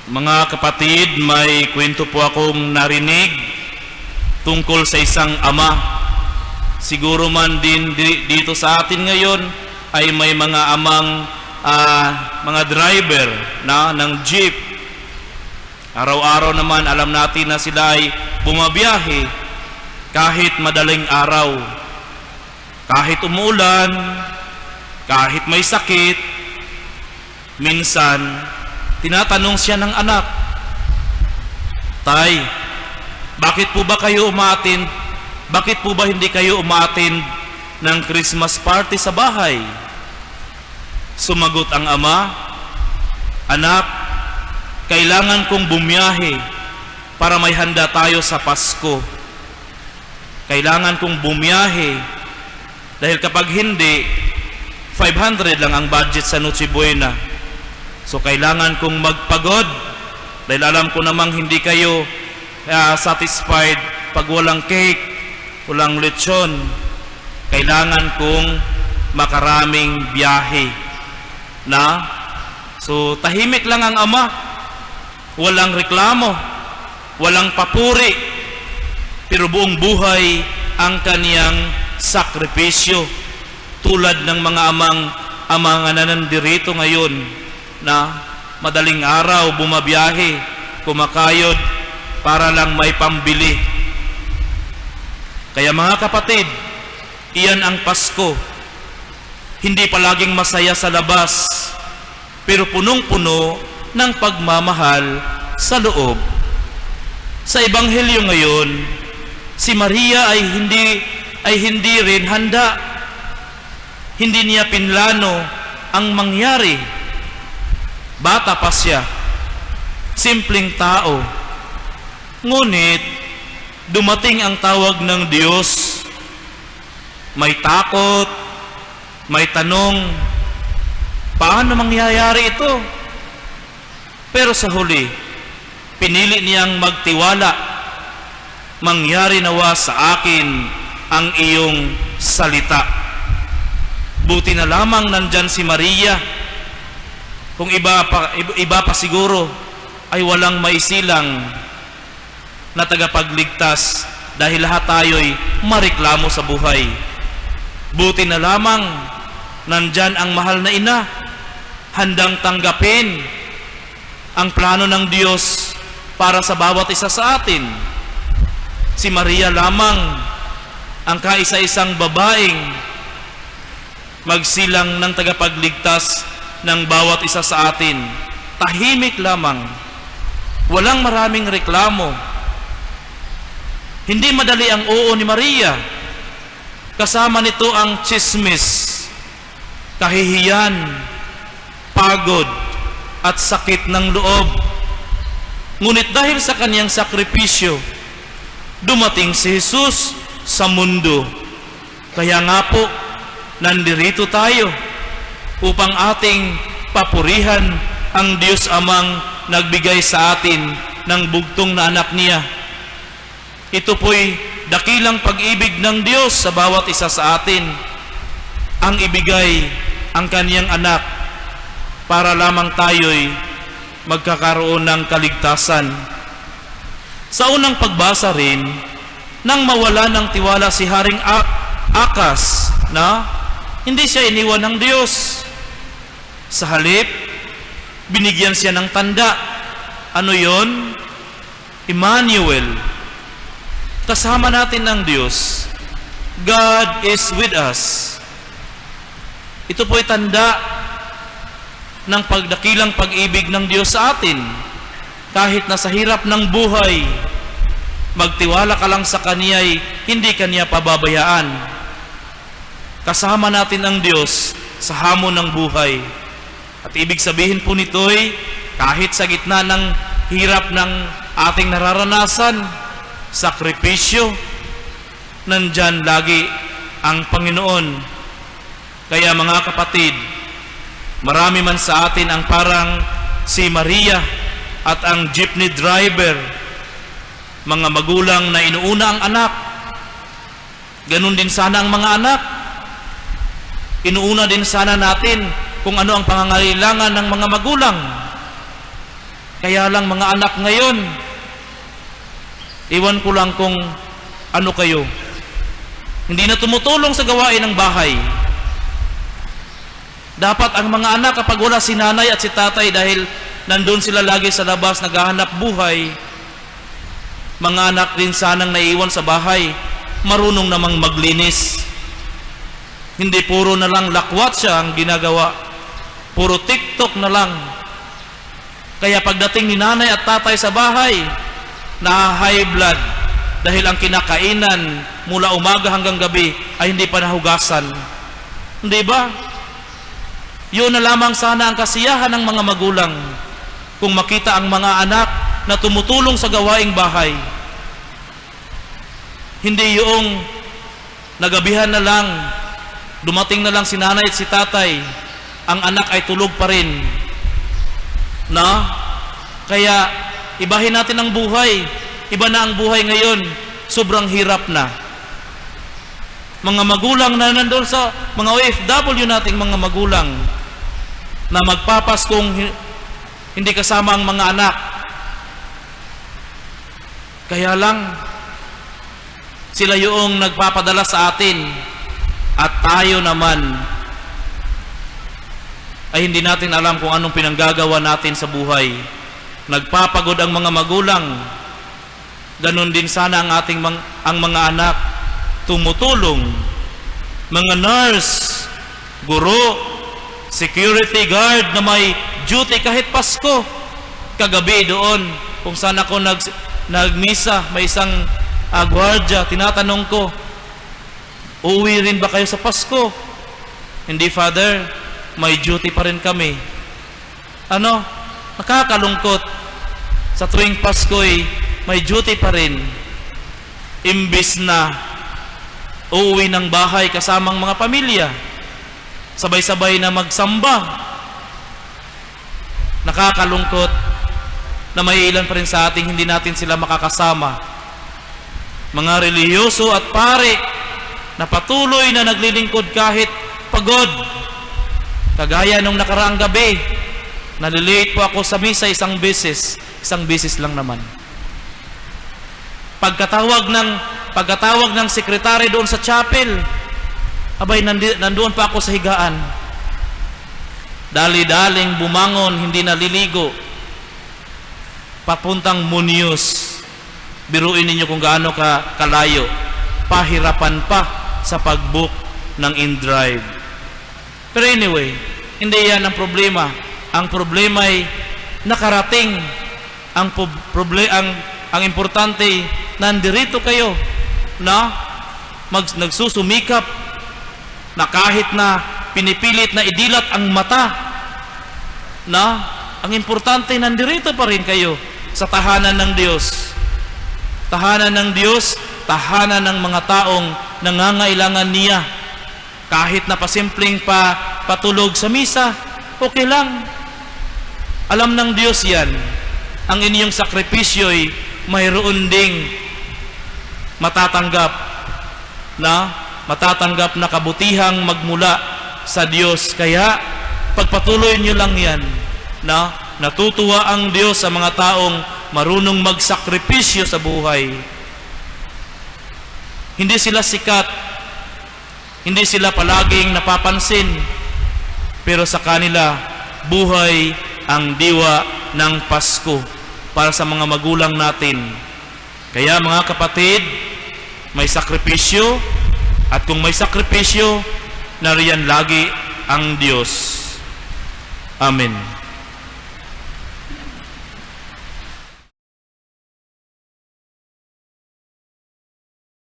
Mga kapatid, may kwento po akong narinig tungkol sa isang ama. Siguro man din dito sa atin ngayon ay may mga amang mga driver ng jeep. Araw-araw naman alam natin na sila ay bumabiyahe kahit madaling araw. Kahit umuulan, kahit may sakit, minsan tinatanong siya ng anak, "Tay, bakit po ba kayo umattend? Bakit po ba hindi kayo umattend ng Christmas party sa bahay?" Sumagot ang ama, "Anak, kailangan kong bumiyahe para may handa tayo sa Pasko. Kailangan kong bumiyahe dahil kapag hindi, 500 lang ang budget sa Noche Buena. So kailangan kong magpagod dahil alam ko namang hindi kayo satisfied pag walang cake, walang lechon. Kailangan kong makaraming biyahe." So tahimik lang ang ama. Walang reklamo, walang papuri, pero buong buhay ang kaniyang sakripisyo. Tulad ng mga amang nanandirito ngayon na madaling araw bumabiyahe, kumakayod para lang may pambili. Kaya mga kapatid, iyan ang Pasko. Hindi palaging masaya sa labas, pero punong-puno ng pagmamahal sa loob. Sa Ebanghelyo ngayon, si Maria ay hindi rin handa. Hindi niya pinlano ang mangyari. Bata pa siya, simpleng tao. Ngunit dumating ang tawag ng Diyos. May takot, may tanong, paano mangyayari ito? Pero sa huli, pinili niyang magtiwala. Mangyari nawa sa akin ang iyong salita. Buti na lamang nandyan si Maria. Kung iba pa siguro ay walang maisilang na tagapagligtas dahil lahat tayo'y mareklamo sa buhay. Buti na lamang nandyan ang mahal na ina, handang tanggapin ang plano ng Diyos para sa bawat isa sa atin. Si Maria lamang ang kaisa-isang babaeng magsilang ng tagapagligtas ng bawat isa sa atin. Tahimik lamang, walang maraming reklamo. Hindi madali ang oo ni Maria. Kasama nito ang tsismis, kahihiyan, pagod, at sakit ng loob. Ngunit dahil sa kaniyang sakripisyo, dumating si Jesus sa mundo. Kaya nga po, nandirito tayo upang ating papurihan ang Diyos Amang nagbigay sa atin ng bugtong na anak niya. Ito po'y dakilang pag-ibig ng Diyos sa bawat isa sa atin, ang ibigay ang kaniyang anak para lamang tayo'y magkakaroon ng kaligtasan. Sa unang pagbasa rin, nang mawala ng tiwala si Haring Akas na hindi siya iniwan ng Diyos. Sa halip, binigyan siya ng tanda. Ano yon? Emmanuel. Kasama natin ng Diyos. God is with us. Ito po'y tanda ng pagdakilang pag-ibig ng Diyos sa atin. Kahit na sa hirap ng buhay, magtiwala ka lang sa Kaniya'y hindi Kaniya pababayaan. Kasama natin ang Diyos sa hamon ng buhay. At ibig sabihin po nito'y kahit sa gitna ng hirap ng ating nararanasan, sakripisyo, nandyan lagi ang Panginoon. Kaya mga kapatid, marami man sa atin ang parang si Maria at ang jeepney driver, mga magulang na inuuna ang anak. Ganun din sana ang mga anak. Inuuna din sana natin kung ano ang pangangailangan ng mga magulang. Kaya lang mga anak ngayon, iwan ko lang kung ano kayo, hindi na tumutulong sa gawain ng bahay. Dapat ang mga anak, kapag wala si nanay at si tatay dahil nandun sila lagi sa labas naghahanap buhay, mga anak din sanang naiwan sa bahay, marunong namang maglinis. Hindi puro na lang lakwat siya ang ginagawa, puro TikTok na lang. Kaya pagdating ni nanay at tatay sa bahay, na-high blood dahil ang kinakainan mula umaga hanggang gabi ay hindi pa nahugasan. Hindi ba? Yun na lamang sana ang kasiyahan ng mga magulang kung makita ang mga anak na tumutulong sa gawaing bahay. Hindi yung nagabihan na lang, dumating na lang si nanay at si tatay, ang anak ay tulog pa rin. Na? Kaya ibahin natin ang buhay. Iba na ang buhay ngayon. Sobrang hirap na. Mga magulang na nandun sa mga OFW nating mga magulang na magpapaskong hindi kasama ang mga anak. Kaya lang sila yung nagpapadala sa atin at tayo naman ay hindi natin alam kung anong pinanggagawa natin sa buhay. Nagpapagod ang mga magulang. Ganon din sana ang ating ang mga anak, tumutulong. Mga nurse, guro, security guard na may duty kahit Pasko. Kagabi doon, kung saan ako nagmisa, may isang gwardiya, tinatanong ko, uuwi rin ba kayo sa Pasko? Hindi, Father, may duty pa rin kami. Ano? Nakakalungkot. Sa tuwing Pasko'y may duty pa rin. Imbis na uuwi ng bahay kasamang mga pamilya, sabay-sabay na magsamba. Nakakalungkot na may ilan pa rin sa ating hindi natin sila makakasama. Mga relihiyoso at pare na patuloy na naglilingkod kahit pagod. Kagaya nung nakaraang gabi, nalilate po ako sa misa isang beses lang naman. Pagkatawag ng sekretary doon sa chapel, abay nandoon pa ako sa higaan. Dali-daling bumangon, hindi naliligo, papuntang Muñoz. Biruin ninyo kung gaano kalayo. Pahirapan pa sa pag-book ng in-drive. Pero anyway, hindi yan ang problema. Ang problema ay nakarating. Ang importante, nandirito kayo na nagsusumikap na kahit na pinipilit na idilat ang mata, na ang importante, nandirito pa rin kayo sa tahanan ng Diyos. Tahanan ng Diyos, tahanan ng mga taong nangangailangan niya. Kahit na pasimpleng patulog sa misa, okay lang. Alam ng Diyos yan. Ang inyong sakripisyo'y mayroon ding matatanggap na kabutihang magmula sa Diyos. Kaya pagpatuloy nyo lang yan, na natutuwa ang Diyos sa mga taong marunong magsakripisyo sa buhay. Hindi sila sikat, hindi sila palaging napapansin, pero sa kanila buhay ang diwa ng Pasko para sa mga magulang natin. Kaya mga kapatid, may sakripisyo, at kung may sakripisyo, nariyan lagi ang Diyos. Amen.